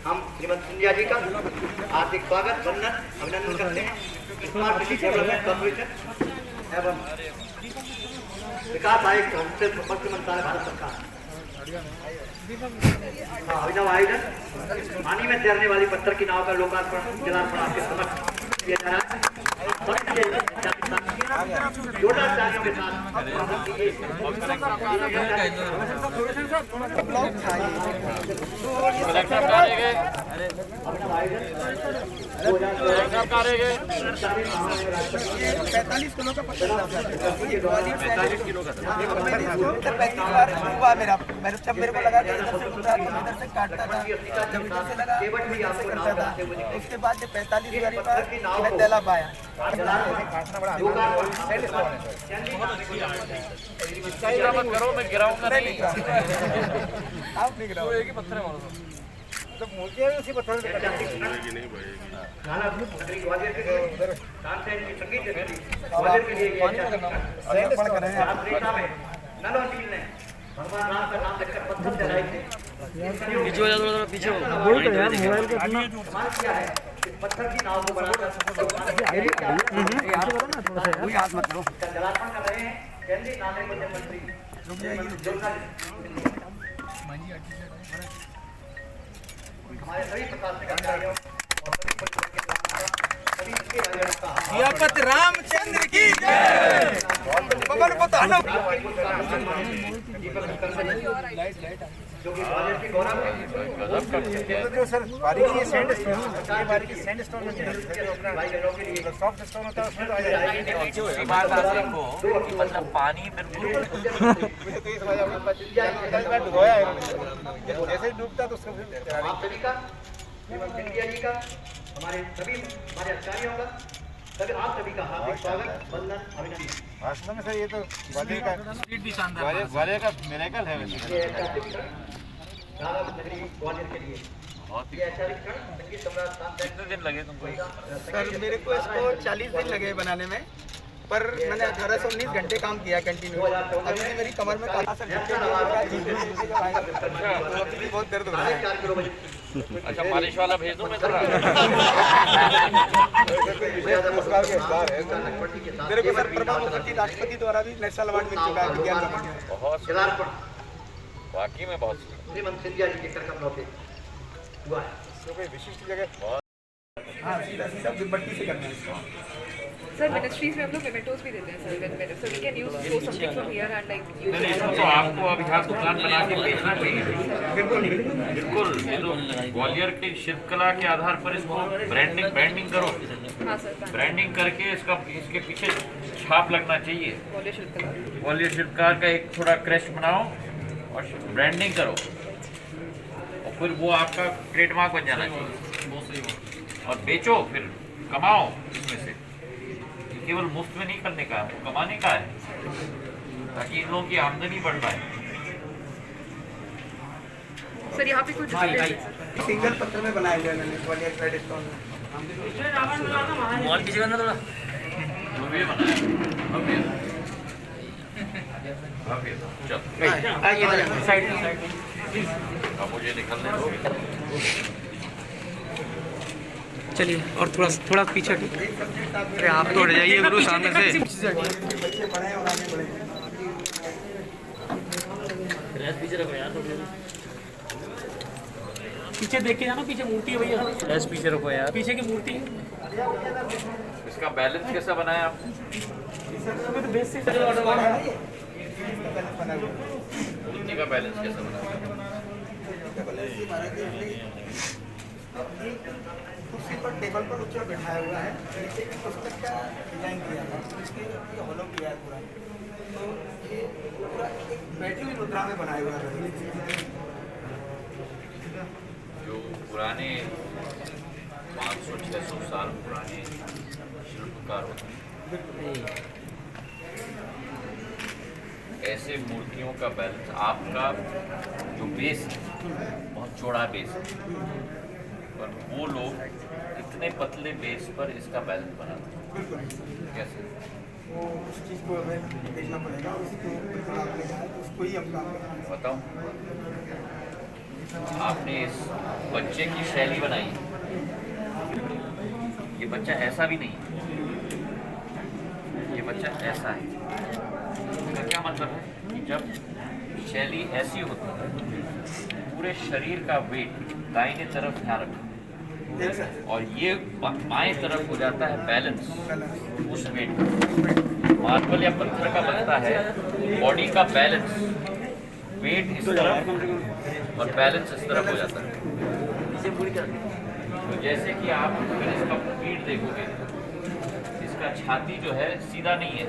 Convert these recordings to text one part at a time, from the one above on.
हम श्रीमती सिंधिया जी का हार्दिक स्वागत वंदन अभिनंदन करते हैं। स्मार्ट सिटी डेवलपमेंट कॉर्पोरेशन एवं विकास आयुक्त हमसे मुख्य मंत्रालय भारत सरकार अभिनव आयोजन पानी में तैरने वाली पत्थर की नाव का लोकार्पण जलार्पण आपके समक्ष किया जा रहा है। जोरदार के साथ 45 किलो का पत्थर 45 किलो का पहली बार हुआ मेरे जब मेरे को लगा कि इधर से उठा तो इधर से काटता था, जब इधर से लगा इधर से करता था। उसके बाद जब 45 बारी पर मैं तैला पाया। करो मैं गिराऊंगा नहीं। आप नहीं गिराओ, एक ही पत्थर मारो तो मूर्ति है उसी पत्थर पे कटेगी नहीं भाई। नाला मंत्री ग्वालियर के लिए तानसेन की संगीत ग्वालियर के लिए समर्पण कर रहे हैं। अफ्रीका में नलो नील ने भगवान राम का नाम लेकर पत्थर चढ़ाए थे। पीछे हो जाओ, पीछे हो। बोल तो यार मोबाइल के अपना इस्तेमाल किया है। पत्थर की नाव को बनाकर कोई हाथ मत लो। जलार्पण कर रहे हैं केंद्रीय नागरिक उड्डयन मंत्री हमारे सभी प्रशासनिक अधिकारियों और सभी परिवार के सभी इसके राजनेता का सियापत रामचंद्र की जय। पवन बताना जो कि ग्वालियर की गौरव है। जो सर बारीकी सैंड स्टोन, ये बारीकी सैंड स्टोन में अपना सॉफ्ट स्टोन होता है उसमें तो आ जाएगा। बात आप देखो कि मतलब पानी बिल्कुल डुबोया है, जैसे डूबता तो उसको फिर आप सभी का श्रीमती सिंधिया जी का हमारे अधिकारियों का सभी आप सभी का हार्दिक स्वागत वंदन अभिनंदन। वास्तव में सर ये तो ग्वालियर का मिरेकल है वैसे। ये ऐतिहासिक क्षण राधा नगरी ग्वालियर के लिए ये ऐतिहासिक क्षण संगीत सम्राट तानसेन कितने दिन लगे तुमको? सर मेरे को इसको 40 दिन लगे बनाने में, पर मैंने 18 से 19 घंटे काम किया कंटिन्यू। अभी भी मेरी कमर में काला सा बहुत दर्द हो रहा है। 4 किलो बजे अच्छा मालिश वाला भेज दूं मैं थोड़ा। मेरे को सर प्रणब मुखर्जी राष्ट्रपति द्वारा भी नेशनल अवार्ड मिल चुका है विज्ञान का। बहुत जलार्पण वाकई में बहुत श्रीमती सिंधिया जी के कर कमलों पे हुआ है। तो कोई विशिष्ट जगह हाँ सीधा बट्टी से करना है इसको। सर मिनिस्ट्रीज में हम लोग मेमेंटोस भी देते हैं sir, so we can use so something from here and like use तो आपको अब यहाँ दुकान बना के बेचना चाहिए। बिल्कुल ये तो ग्वालियर की शिल्पकला के आधार पर इसको ब्रांडिंग करो। हाँ सर ब्रांडिंग करके इसके पीछे छाप लगना चाहिए। ग्वालियर शिल्पकला ग्वालियर शिल्पकार का एक थोड़ा क्रश बनाओ और ब्रांडिंग करो और फिर वो आपका ट्रेडमार्क बन जाना चाहिए और बेचो, फिर कमाओ इसमें से। केवल मुफ्त में नहीं करने का है, वो कमाने का है ताकि इन लोगों की आमदनी बढ़ पाए। सर यहाँ पे कुछ सिंगल पत्थर में बनाया गया मैंने ग्वालियर रेड स्टोन में। मॉल पीछे करना थोड़ा भव्य बनाया, भव्य चल साइड अब मुझे निकलने दो। चलिए और थोड़ा पीछे। अरे आप तो हट जाइए गुरु सामने से। बच्चे पढ़े और आगे बढ़े। पीछे देख के जाना, पीछे मूर्ति है भैया। ऐसे पीछे रुको यार, पीछे की मूर्ति है। इसका बैलेंस कैसा बनाया आपने? तो बेस से मूर्ति का बैलेंस कैसा बनाया? कुर्सी पर टेबल पर ऊंचा बैठाया हुआ है, नीचे की पुस्तक का डिजाइन किया है, इसके ये होलो किया है पूरा। तो ये पूरा एक बैठी हुई मुद्रा में बनाया हुआ है। जो पुराने 500-600 साल पुराने शिल्पकार होते हैं, ऐसे मूर्तियों का बैलेंस, आपका जो बेस है बहुत चौड़ा बेस है, पर वो लोग इतने पतले बेस पर इसका बैलेंस बनाते हैं। कैसे? वो उस चीज़ को हमें देखना पड़ेगा, उसको आपने कहा तो उसको ही हम काम करेंगे। बताओ। आपने इस बच्चे की शैली बनाई। ये बच्चा ऐसा भी नहीं है, ये बच्चा ऐसा है। इसका क्या मतलब है कि जब शैली ऐसी होती है, पूरे शरीर का वेट दाहिने तरफ ध्यान रखें और ये बाएं तरफ हो जाता है बैलेंस उस वेट का। मार्बल या पत्थर का बनता है, बॉडी का बैलेंस, वेट इस तरफ और बैलेंस इस तरफ हो जाता है। तो जैसे कि आप अगर इसका पीठ देखोगे, इसका छाती जो है सीधा नहीं है,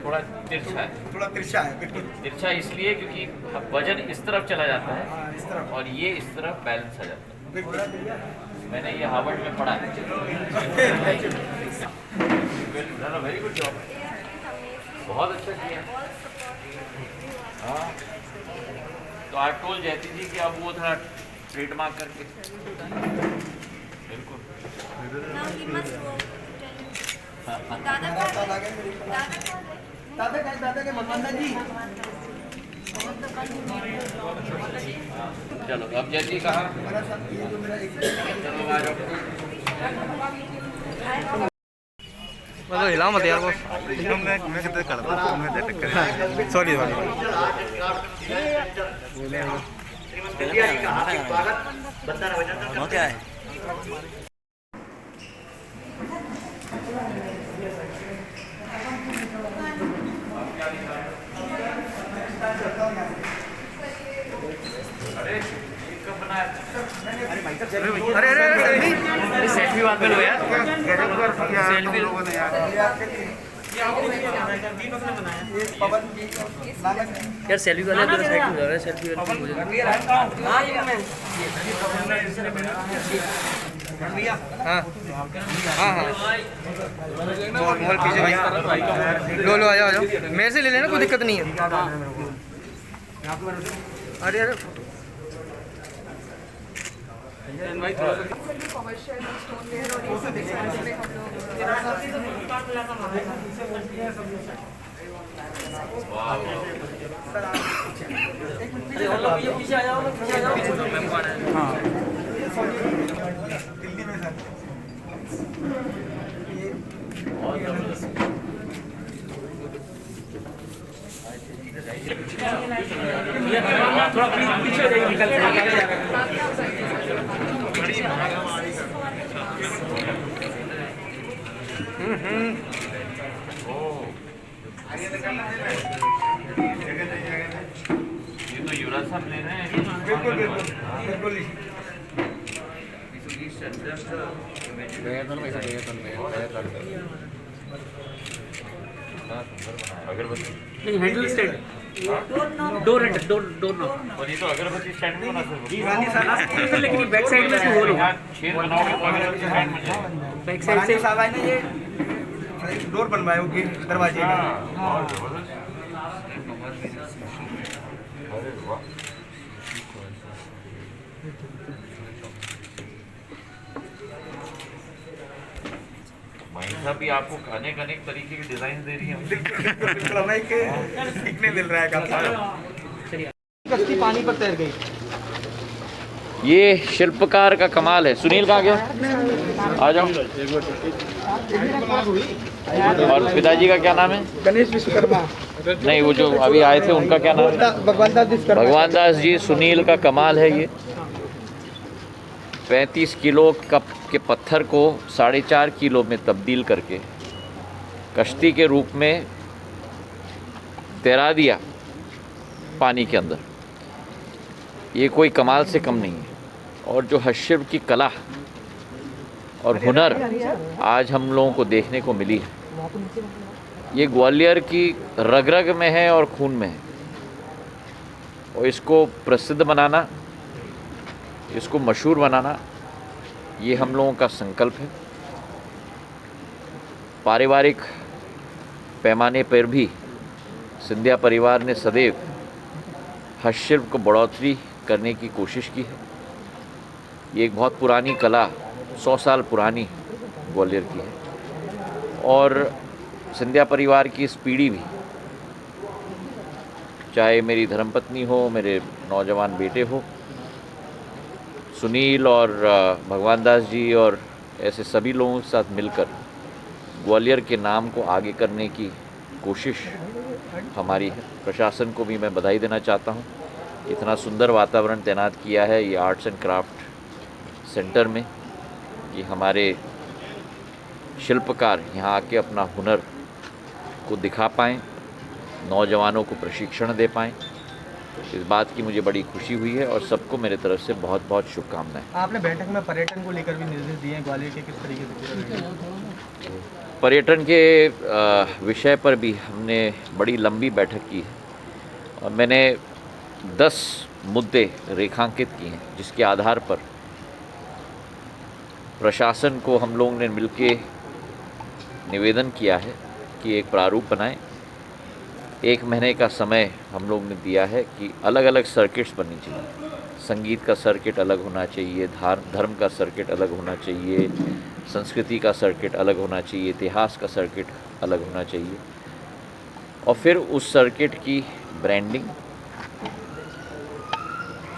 थोड़ा तिरछा है। थोड़ा तिरछा है, बिल्कुल तिरछा इसलिए क्योंकि वजन इस तरफ चला जाता है इस तरफ और ये इस तरफ बैलेंस आ जाता है। बिल्कुल। मैंने ये हार्वर्ड में पढ़ा है। वेरी गुड जॉब, बहुत अच्छा किया। हाँ, तो आई टोल्ड जयती जी कि अब वो थोड़ा ट्रेडमार्क करके बिल्कुल। दादा के मनमंदा जी। चलो अब जयती कहाँ? चलो आ जाओ। मतलब हिला मत यार वो। Sorry sorry. क्या है? अरे अरे अरे सेल्फी वहाँ पे लो यार। सेल्फी यार, सेल्फी वाले मेरे साइड में जा रहा है। सेल्फी हाँ हाँ हाँ, मोबाइल पीछे भाई। लो लो, आ जाओ आ जाओ, मेरे से ले लेना, कोई दिक्कत नहीं है। अरे अरे कमर्शियल स्टोन लेयर और ये सब डिजाइन में हम दिल्ली में सर थोड़ा पीछे निकल ये तो युवराज साहब ले रहे हैं। बिल्कुल बिल्कुल बिल्कुल। अगरबत्ती handle stand, door handle, door knob. और ये तो अगरबत्ती स्टैंड भी बना सकते हो। लेकिन बैक साइड में से होल होगा। छेद बनाओगे तो अगरबत्ती स्टैंड बन जाएगा। बैक साइड से साहब आए ना, ये डोर बनवाए होगी दरवाजे का। बहुत जबरदस्त। अरे वाह, भाई साहब भी आपको अनेक अनेक तरीके के डिजाइन दे रही है। बिल्कुल हमें सीखने मिल रहा है काफी। कश्ती पानी पर तैर गई। ये शिल्पकार का कमाल है। सुनील कहाँ गया? आ जाओ। और पिताजी का क्या नाम है? गणेश विश्वकर्मा। नहीं, वो जो अभी आए थे उनका क्या नाम है? भगवान दास जी। सुनील का कमाल है ये। 35 किलो के पत्थर को 4.5 किलो में तब्दील करके कश्ती के रूप में तैरा दिया पानी के अंदर। ये कोई कमाल से कम नहीं है। और जो हस्तशिल्प की कला और हुनर आज हम लोगों को देखने को मिली है, ये ग्वालियर की रग रग में है और खून में है। और इसको प्रसिद्ध बनाना, इसको मशहूर बनाना, ये हम लोगों का संकल्प है। पारिवारिक पैमाने पर भी सिंधिया परिवार ने सदैव हस्तशिल्प को बढ़ोतरी करने की कोशिश की है। ये एक बहुत पुरानी कला, 100 साल पुरानी ग्वालियर की है। और सिंधिया परिवार की इस पीढ़ी भी, चाहे मेरी धर्मपत्नी हो, मेरे नौजवान बेटे हो, सुनील और भगवान दास जी और ऐसे सभी लोगों के साथ मिलकर ग्वालियर के नाम को आगे करने की कोशिश हमारी है। प्रशासन को भी मैं बधाई देना चाहता हूँ। इतना सुंदर वातावरण तैनात किया है ये आर्ट्स एंड क्राफ्ट सेंटर में कि हमारे शिल्पकार यहाँ आके अपना हुनर को दिखा पाएँ, नौजवानों को प्रशिक्षण दे पाएँ। इस बात की मुझे बड़ी खुशी हुई है और सबको मेरे तरफ से बहुत बहुत शुभकामनाएं। आपने बैठक में पर्यटन को लेकर भी निर्देश दिए हैं, ग्वालियर के किस तरीके से? पर्यटन के विषय पर भी हमने बड़ी लंबी बैठक की है और मैंने 10 मुद्दे रेखांकित किए हैं जिसके आधार पर प्रशासन को हम लोगों ने मिलके निवेदन किया है कि एक प्रारूप बनाएं। 1 महीने का समय हम लोग ने दिया है कि अलग अलग सर्किट्स बननी चाहिए। संगीत का सर्किट अलग होना चाहिए, धर्म का सर्किट अलग होना चाहिए, संस्कृति का सर्किट अलग होना चाहिए, इतिहास का सर्किट अलग होना चाहिए और फिर उस सर्किट की ब्रांडिंग,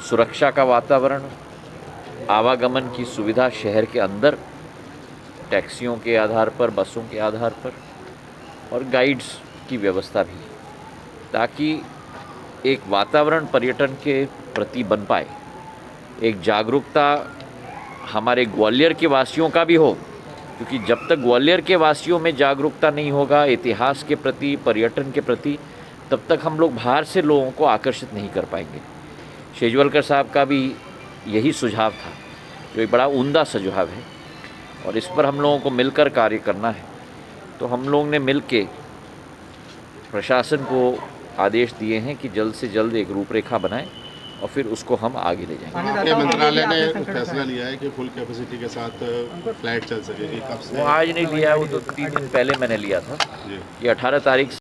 सुरक्षा का वातावरण, आवागमन की सुविधा शहर के अंदर टैक्सियों के आधार पर, बसों के आधार पर और गाइड्स की व्यवस्था भी, ताकि एक वातावरण पर्यटन के प्रति बन पाए, एक जागरूकता हमारे ग्वालियर के वासियों का भी हो, क्योंकि जब तक ग्वालियर के वासियों में जागरूकता नहीं होगा इतिहास के प्रति, पर्यटन के प्रति, तब तक हम लोग बाहर से लोगों को आकर्षित नहीं कर पाएंगे। शेजवलकर साहब का भी यही सुझाव था, जो एक बड़ा उम्दा सुझाव है और इस पर हम लोगों को मिलकर कार्य करना है। तो हम लोग ने मिल के प्रशासन को आदेश दिए हैं कि जल्द से जल्द एक रूपरेखा बनाएं और फिर उसको हम आगे ले जाएंगे। आपके मंत्रालय ने फैसला लिया है कि फुल कैपेसिटी के साथ फ्लाइट चल सकेगी, कब से? वो आज नहीं लिया है, वो तो 3 दिन पहले मैंने लिया था। जी। ये 18 तारीख